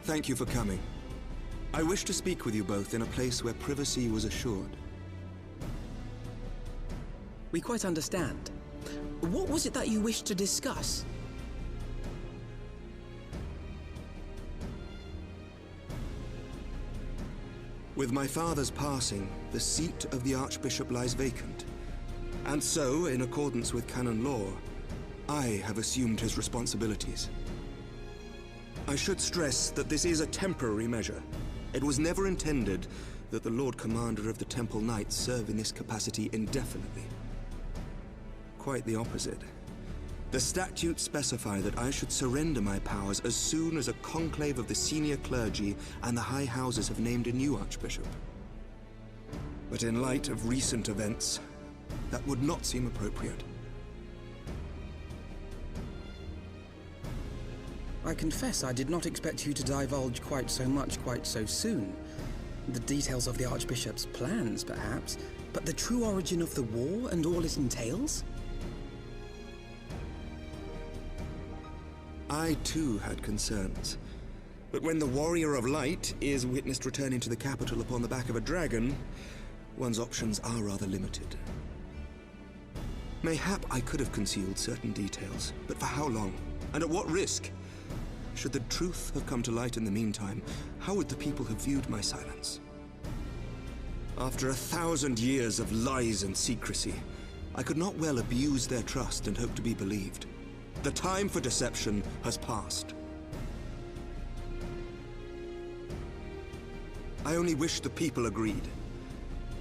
Thank you for coming. I wish to speak with you both in a place where privacy was assured. We quite understand. What was it that you wished to discuss? With my father's passing, the seat of the Archbishop lies vacant. And so, in accordance with canon law, I have assumed his responsibilities. I should stress that this is a temporary measure. It was never intended that the Lord Commander of the Temple Knights serve in this capacity indefinitely. Quite the opposite. The statutes specify that I should surrender my powers as soon as a conclave of the senior clergy and the high houses have named a new archbishop. But in light of recent events, that would not seem appropriate. I confess I did not expect you to divulge quite so much quite so soon. The details of the Archbishop's plans, perhaps, but the true origin of the war and all it entails? I too had concerns. But when the Warrior of Light is witnessed returning to the capital upon the back of a dragon, one's options are rather limited. Mayhap I could have concealed certain details, but for how long? And at what risk? Should the truth have come to light in the meantime, how would the people have viewed my silence? After 1,000 years of lies and secrecy, I could not well abuse their trust and hope to be believed. The time for deception has passed. I only wish the people agreed.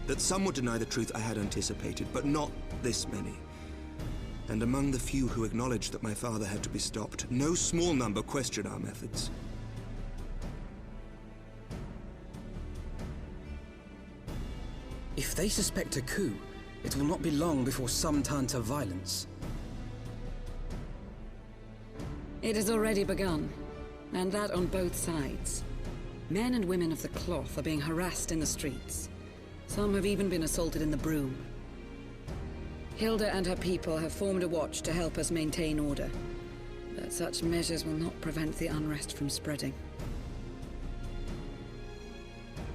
That some would deny the truth I had anticipated, but not this many. And among the few who acknowledged that my father had to be stopped, no small number questioned our methods. If they suspect a coup, it will not be long before some turn to violence. It has already begun, and that on both sides. Men and women of the cloth are being harassed in the streets. Some have even been assaulted in the Broom. Hilda and her people have formed a watch to help us maintain order, but such measures will not prevent the unrest from spreading.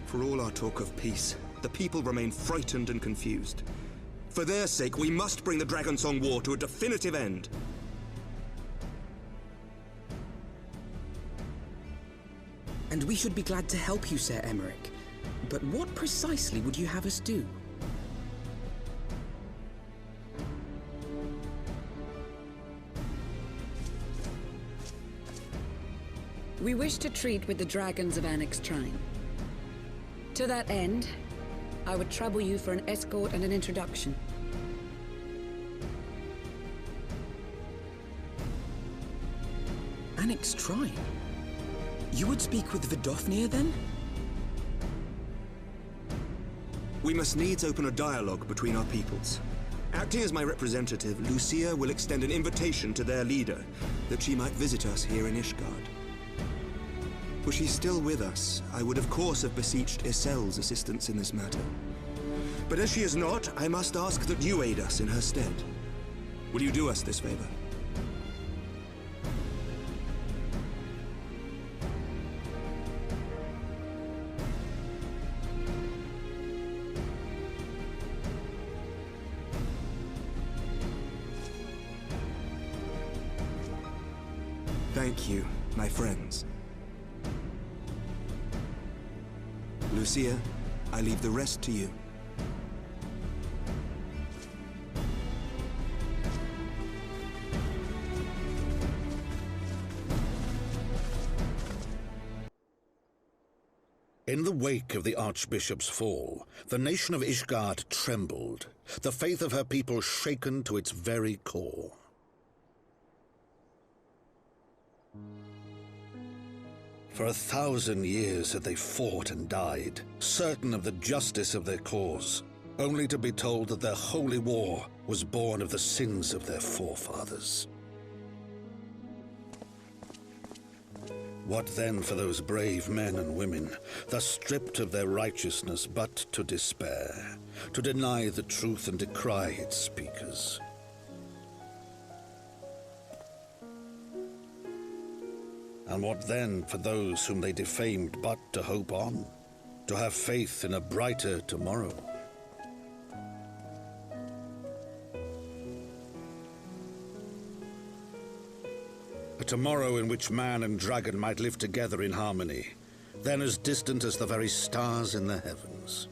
For all our talk of peace, the people remain frightened and confused. For their sake, we must bring the Dragonsong War to a definitive end. And we should be glad to help you, Sir Emeric. But what precisely would you have us do? We wish to treat with the dragons of Annex Shrine. To that end, I would trouble you for an escort and an introduction. Annex Shrine? You would speak with Vidofnir, then? We must needs open a dialogue between our peoples. Acting as my representative, Lucia will extend an invitation to their leader, that she might visit us here in Ishgard. Were she still with us, I would of course have beseeched Isel's assistance in this matter. But as she is not, I must ask that you aid us in her stead. Will you do us this favor? Thank you, my friends. Lucia, I leave the rest to you. In the wake of the Archbishop's fall, the nation of Ishgard trembled, the faith of her people shaken to its very core. For 1,000 years had they fought and died, certain of the justice of their cause, only to be told that their holy war was born of the sins of their forefathers. What then for those brave men and women, thus stripped of their righteousness but to despair, to deny the truth and decry its speakers? And what then for those whom they defamed but to hope on? To have faith in a brighter tomorrow? A tomorrow in which man and dragon might live together in harmony, then as distant as the very stars in the heavens.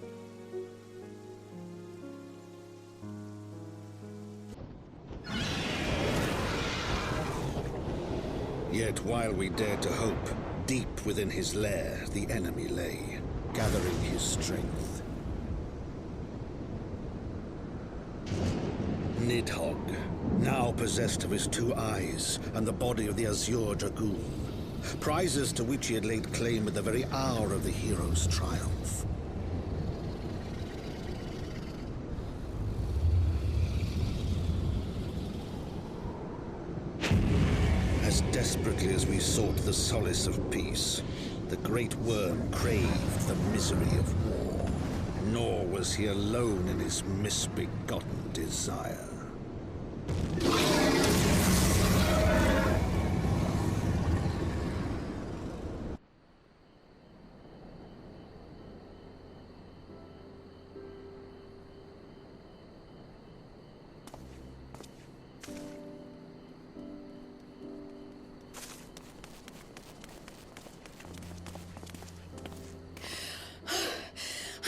Yet while we dared to hope, deep within his lair the enemy lay, gathering his strength. Nidhogg, now possessed of his 2 eyes and the body of the Azure Dragoon, prizes to which he had laid claim at the very hour of the hero's triumph. As desperately as we sought the solace of peace, the great worm craved the misery of war. Nor was he alone in his misbegotten desire.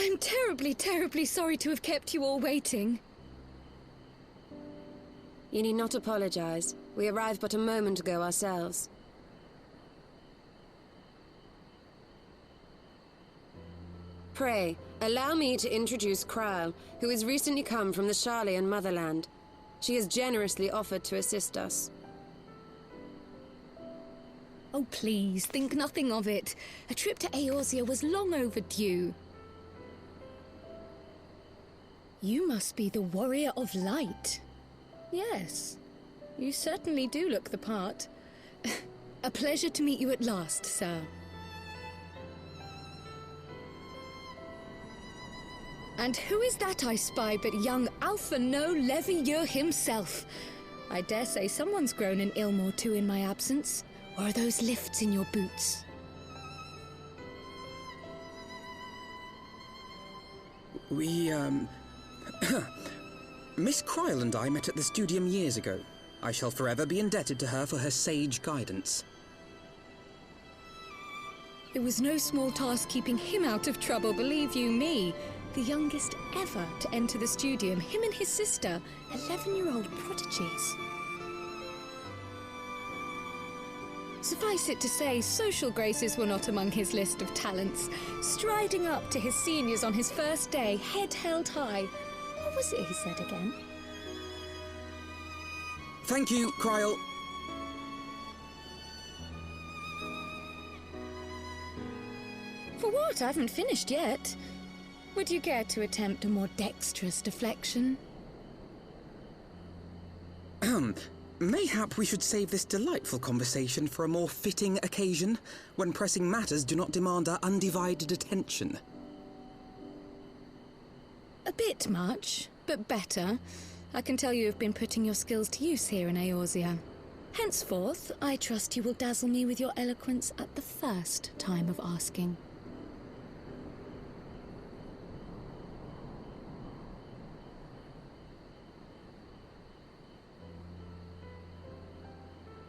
I'm terribly, terribly sorry to have kept you all waiting. You need not apologize. We arrived but a moment ago ourselves. Pray, allow me to introduce Krile, who has recently come from the Sharlayan motherland. She has generously offered to assist us. Oh, please, think nothing of it. A trip to Eorzea was long overdue. You must be the Warrior of Light. Yes, you certainly do look the part. A pleasure to meet you at last, sir. And who is that I spy but young Alpha No Levieux himself? I dare say someone's grown an ilm or two in my absence. Or are those lifts in your boots? Miss Krile and I met at the Studium years ago. I shall forever be indebted to her for her sage guidance. It was no small task keeping him out of trouble, believe you me. The youngest ever to enter the Studium, him and his sister, 11-year-old prodigies. Suffice it to say, social graces were not among his list of talents. Striding up to his seniors on his first day, head held high. What was it he said again? Thank you, Krile. For what? I haven't finished yet. Would you care to attempt a more dexterous deflection? Mayhap we should save this delightful conversation for a more fitting occasion, when pressing matters do not demand our undivided attention. A bit much, but better. I can tell you have been putting your skills to use here in Eorzea. Henceforth, I trust you will dazzle me with your eloquence at the first time of asking.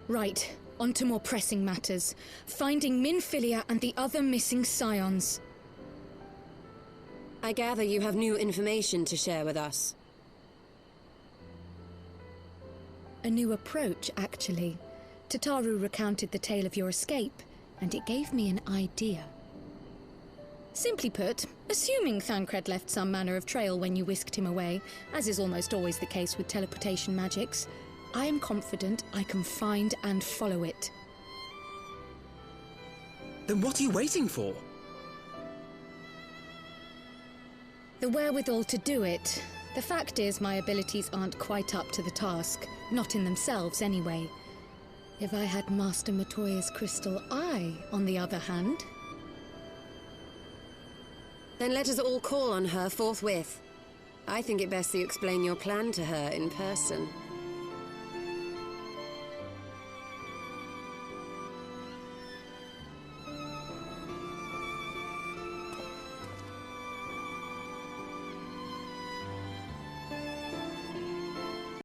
Right, on to more pressing matters. Finding Minfilia and the other missing scions. I gather you have new information to share with us. A new approach, actually. Tataru recounted the tale of your escape, and it gave me an idea. Simply put, assuming Thancred left some manner of trail when you whisked him away, as is almost always the case with teleportation magics, I am confident I can find and follow it. Then what are you waiting for? The wherewithal to do it. The fact is, my abilities aren't quite up to the task. Not in themselves, anyway. If I had Master Matoya's crystal eye, on the other hand... Then let us all call on her forthwith. I think it best that you explain your plan to her in person.